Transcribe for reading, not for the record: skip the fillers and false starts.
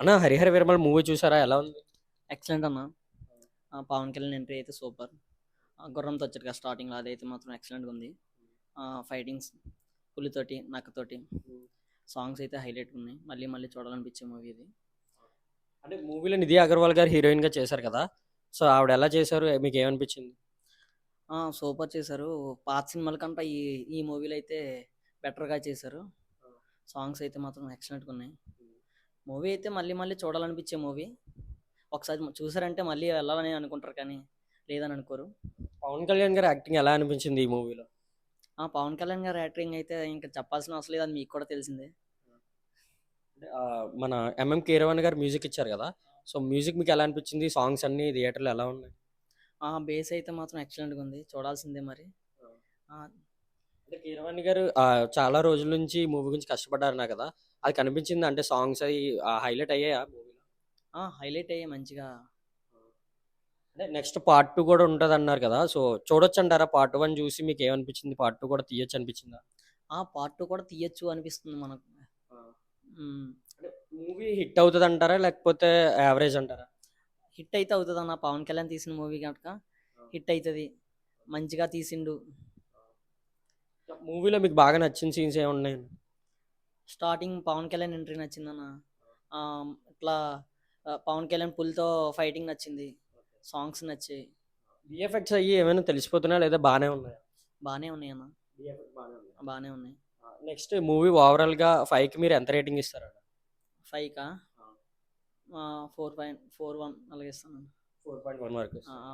అన్న 'హరిహర వీరమల్' మూవీ చూసారా? ఎలా ఉంది? ఎక్సలెంట్ అన్న. పవన్ కళ్యాణ్ ఎంట్రీ అయితే సూపర్. గుర్రంతో వచ్చాడు కదా స్టార్టింగ్లో, అదైతే మాత్రం ఎక్సలెంట్గా ఉంది. ఫైటింగ్స్ పులితోటి నక్కతోటి సాంగ్స్ అయితే హైలైట్ ఉన్నాయి. మళ్ళీ మళ్ళీ చూడాలనిపించే మూవీ ఇది. అంటే మూవీలో 'నిధి అగర్వాల్' గారు హీరోయిన్‌గా చేశారు కదా! సో, ఆవిడ ఎలా చేశారు? మీకేమనిపించింది? సూపర్ చేశారు. పాత సినిమాల కంటే ఈ ఈ మూవీలో అయితే బెటర్గా చేశారు. సాంగ్స్ అయితే మాత్రం ఎక్సలెంట్గా ఉన్నాయి. మూవీ అయితే మళ్ళీ మళ్ళీ చూడాలనిపించే మూవీ. ఒకసారి చూసారంటే మళ్ళీ వెళ్ళాలని అనుకుంటారు, కానీ లేదని అనుకోరు. పవన్ కళ్యాణ్ గారి యాక్టింగ్ ఎలా అనిపించింది ఈ మూవీలో? పవన్ కళ్యాణ్ గారి యాక్టింగ్ అయితే ఇంకా చెప్పాల్సిన అవసరం లేదు, అది మీకు కూడా తెలిసిందే. అంటే మన 'ఎంఎం కీరవాణి' గారు మ్యూజిక్ ఇచ్చారు కదా! సో, మ్యూజిక్ మీకు ఎలా అనిపించింది? సాంగ్స్ అన్నీ థియేటర్‌లో ఎలా ఉన్నాయి? బేస్ అయితే మాత్రం ఎక్సలెంట్గా ఉంది, చూడాల్సిందే మరి. ఆ, అంటే కీరవాణి గారు చాలా రోజుల నుంచి ఈ మూవీ గురించి కష్టపడ్డారన్నారు కదా! అది కనిపించిందా? అంటే సాంగ్స్ అయి హైలైట్ అయ్యాయా మూవీలో? హైలైట్ అయ్యే మంచిగా. అంటే నెక్స్ట్ పార్ట్ 2 కూడా ఉంటదన్నారు కదా! సో, చూడొచ్చంటారా? పార్ట్ 1 చూసి మీకేమనిపించింది? పార్ట్ 2 కూడా తీయొచ్చు అనిపించిందా? పార్ట్ టూ కూడా తీయచ్చు అనిపిస్తుంది మనకు. ఆ! మ్, అంటే మూవీ హిట్ అవుతదంటారా? లేకపోతే యావరేజ్ అంటారా? హిట్ అయితే అవుతుంది అన్న, పవన్ కళ్యాణ్ తీసిన మూవీ కనుక హిట్ అవుతుంది. మంచిగా తీసిండు. మూవీలో మీకు బాగా నచ్చిన సీన్స్ ఏమున్నాయి? స్టార్టింగ్ పవన్ కళ్యాణ్ ఎంట్రీ నచ్చిందన్న. ఆ, ఇట్లా పవన్ కళ్యాణ్ పులితో ఫైటింగ్ నచ్చింది. సాంగ్స్ నచ్చాయి. వీఎఫ్ఎక్స్ అయ్యి ఏమైనా తెలిసిపోతున్నాయా? లేదా బానే ఉన్నాయా? బాగానే ఉన్నాయి అన్న. వీఎఫ్ఎక్స్ బానే ఉన్నాయా? బాగానే ఉన్నాయి. నెక్స్ట్ మూవీ ఓవరాల్‌గా 5కి మీరు ఎంత రేటింగ్ ఇస్తారండి? 5కా ఆ! 4.41 అలాగే ఇస్తాను. 4.1 వరకు ఆ, ఇస్తారు. ఆ,